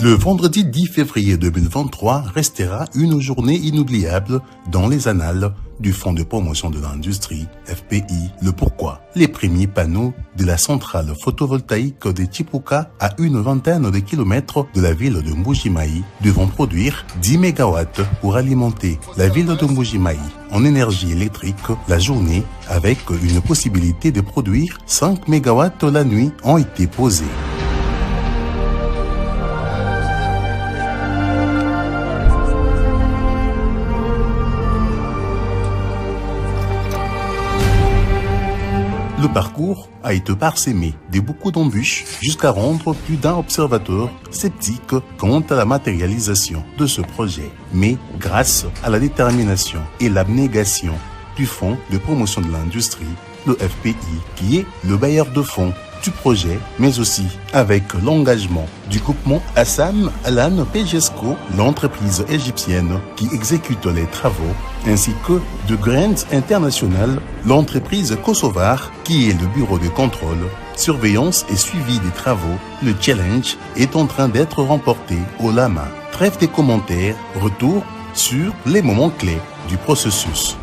Le vendredi 10 février 2023 restera une journée inoubliable dans les annales du Fonds de promotion de l'industrie, FPI. Le pourquoi? Les premiers panneaux de la centrale photovoltaïque de Chipuka, à une vingtaine de kilomètres de la ville de Mbuji-Mayi, devront produire 10 MW pour alimenter la ville de Mbuji-Mayi en énergie électrique la journée, avec une possibilité de produire 5 MW la nuit, ont été posés. Le parcours a été parsemé de beaucoup d'embûches jusqu'à rendre plus d'un observateur sceptique quant à la matérialisation de ce projet. Mais grâce à la détermination et l'abnégation du Fonds de promotion de l'industrie, le FPI, qui est le bailleur de fonds du projet, mais aussi avec l'engagement du groupement Assam Alan Pejesco, l'entreprise égyptienne qui exécute les travaux, ainsi que de Grants International, l'entreprise kosovare qui est le bureau de contrôle, surveillance et suivi des travaux. Le challenge est en train d'être remporté haut la main. Trêve des commentaires, retour sur les moments clés du processus.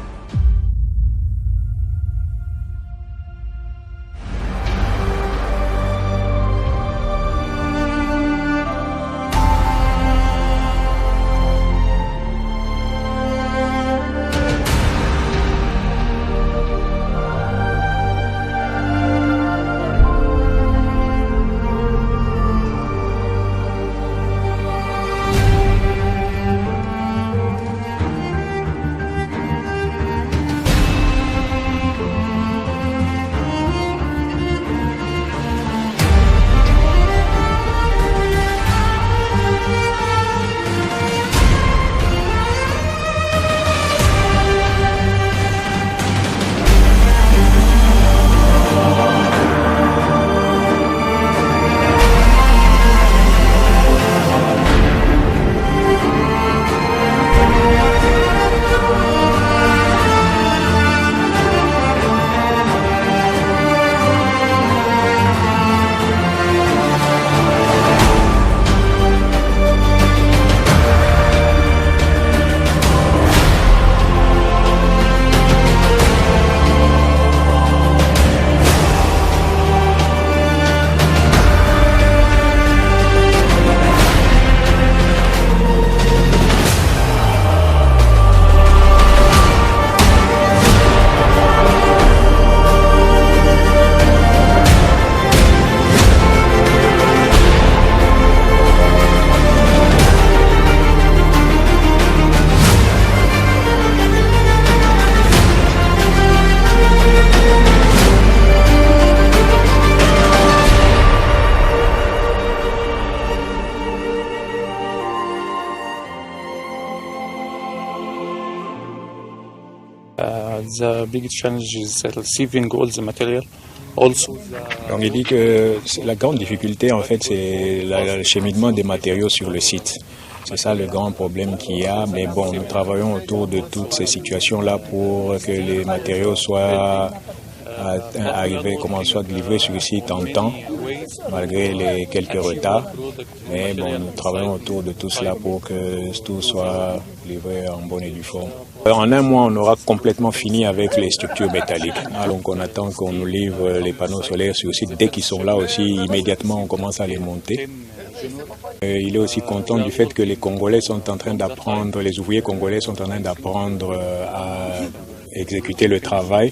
The biggest challenge is receiving all the material. Also, on dit que la grande difficulté, en fait, c'est l'acheminement des matériaux sur le site. C'est ça le grand problème qu'il y a. Mais bon, nous travaillons autour de toutes ces situations-là pour que les matériaux soient arrivés, soient livrés sur le site en temps, malgré les quelques retards. Mais bon, nous travaillons autour de tout cela pour que tout soit livré en bonne et due forme. En un mois, on aura complètement fini avec les structures métalliques. Donc on attend qu'on nous livre les panneaux solaires sur le site. Dès qu'ils sont là aussi, immédiatement, on commence à les monter. Il est aussi content du fait que les Congolais sont en train d'apprendre, les ouvriers congolais sont en train d'apprendre à exécuter le travail.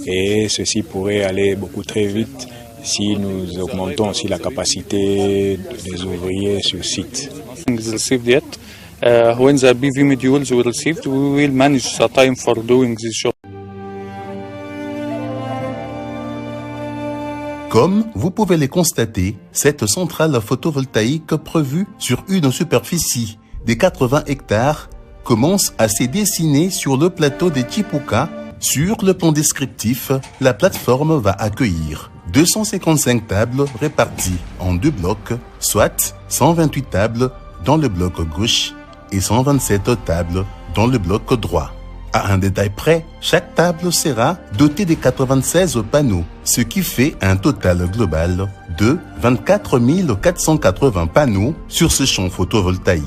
Et ceci pourrait aller beaucoup très vite si nous augmentons aussi la capacité des ouvriers sur site. When the PV modules were received, we will manage the time for doing this job. Comme vous pouvez le constater, cette centrale photovoltaïque prévue sur une superficie de 80 hectares commence à se dessiner sur le plateau de Chipuka. Sur le plan descriptif, la plateforme va accueillir 255 tables réparties en deux blocs, soit 128 tables dans le bloc gauche et 127 tables dans le bloc droit. À un détail près, chaque table sera dotée de 96 panneaux, ce qui fait un total global de 24 480 panneaux sur ce champ photovoltaïque.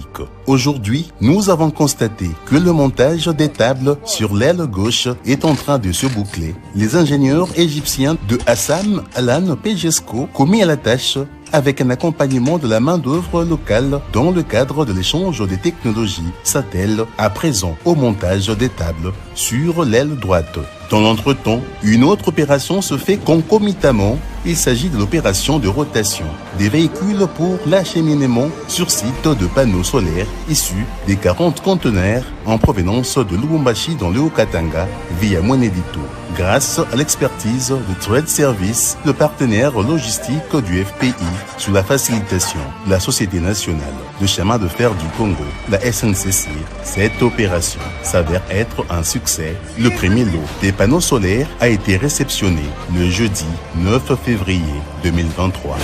Aujourd'hui, nous avons constaté que le montage des tables sur l'aile gauche est en train de se boucler. Les ingénieurs égyptiens de Assam Alan Pejesco commis à la tâche avec un accompagnement de la main-d'œuvre locale dans le cadre de l'échange des technologies, s'attellent à présent au montage des tables sur l'aile droite. Dans l'entretemps, une autre opération se fait concomitamment. Il s'agit de l'opération de rotation des véhicules pour l'acheminement sur site de panneaux solaires issus des 40 conteneurs en provenance de Lubumbashi dans le Haut-Katanga via Mwenedito. Grâce à l'expertise de Trade Service, le partenaire logistique du FPI, sous la facilitation de la Société nationale de chemin de fer du Congo, la SNCC, cette opération s'avère être un succès. Le premier lot des panneaux solaires a été réceptionné le jeudi 9 février 2023.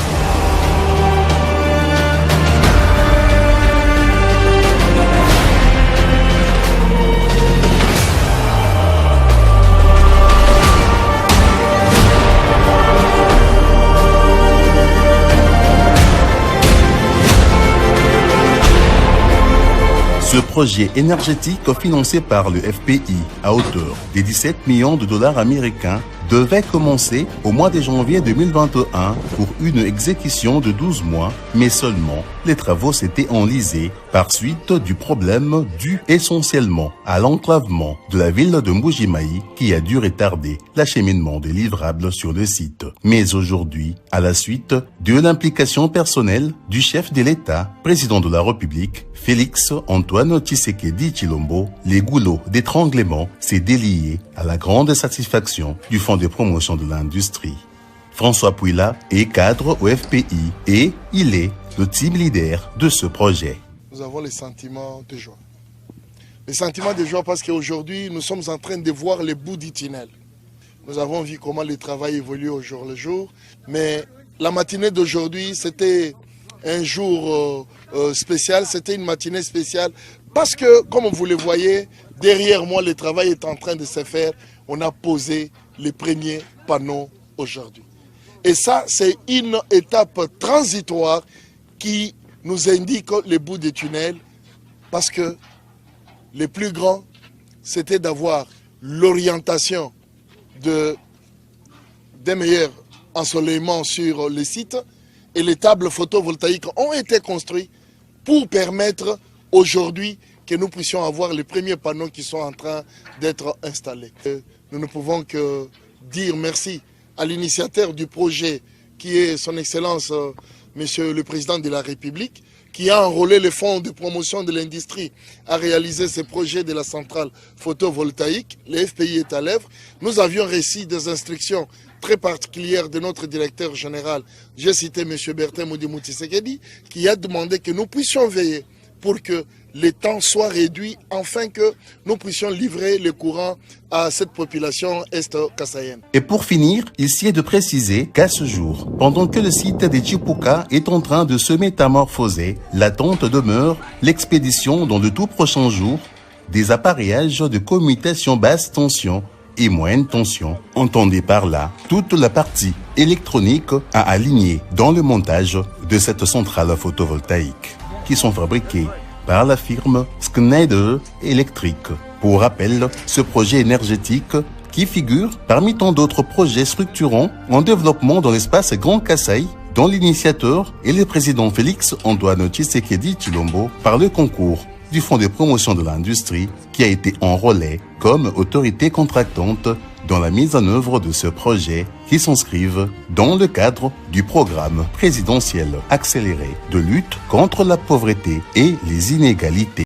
Ce projet énergétique financé par le FPI à hauteur de 17 millions de dollars américains devait commencer au mois de janvier 2021 pour une exécution de 12 mois, mais seulement les travaux s'étaient enlisés par suite du problème dû essentiellement à l'enclavement de la ville de Mbuji-Mayi qui a dû retarder l'acheminement des livrables sur le site. Mais aujourd'hui, à la suite de l'implication personnelle du chef de l'État, président de la République, Félix Antoine Tshisekedi Tshilombo, les goulots d'étranglement s'est délié à la grande satisfaction du Fonds de promotion de l'industrie. François Pouila est cadre au FPI et il est le team leader de ce projet. Nous avons les sentiments de joie. Les sentiments de joie parce qu'aujourd'hui, nous sommes en train de voir le bout du tunnel. Nous avons vu comment le travail évolue au jour le jour, mais la matinée d'aujourd'hui, c'était un jour spécial, c'était une matinée spéciale parce que, comme vous le voyez, derrière moi, le travail est en train de se faire. On a posé les premiers panneaux aujourd'hui. Et ça, c'est une étape transitoire qui nous indique le bout du tunnel parce que le plus grand, c'était d'avoir l'orientation des meilleurs ensoleillements sur les sites et les tables photovoltaïques ont été construites pour permettre aujourd'hui que nous puissions avoir les premiers panneaux qui sont en train d'être installés. Nous ne pouvons que dire merci à l'initiateur du projet qui est son Excellence, Monsieur le Président de la République, qui a enrôlé le Fonds de promotion de l'industrie à réaliser ce projet de la centrale photovoltaïque. Le FPI est à l'œuvre. Nous avions reçu des instructions très particulières de notre directeur général. J'ai cité M. Bertin Moudimou Tshisekedi, qui a demandé que nous puissions veiller pour que les temps soient réduits afin que nous puissions livrer le courant à cette population est-kassaïenne. Et pour finir, il s'y est de préciser qu'à ce jour, pendant que le site de Chipuka est en train de se métamorphoser, l'attente demeure l'expédition dans de tout prochains jours des appareillages de commutation basse tension et moyenne tension. Entendez par là toute la partie électronique à aligner dans le montage de cette centrale photovoltaïque qui sont fabriqués par la firme Schneider Electric. Pour rappel, ce projet énergétique qui figure parmi tant d'autres projets structurants en développement dans l'espace Grand Kasaï, dont l'initiateur est le président Félix Antoine Tshisekedi Tshilombo par le concours du Fonds de promotion de l'industrie qui a été enrôlé comme autorité contractante dans la mise en œuvre de ce projet qui s'inscrivent dans le cadre du programme présidentiel accéléré de lutte contre la pauvreté et les inégalités.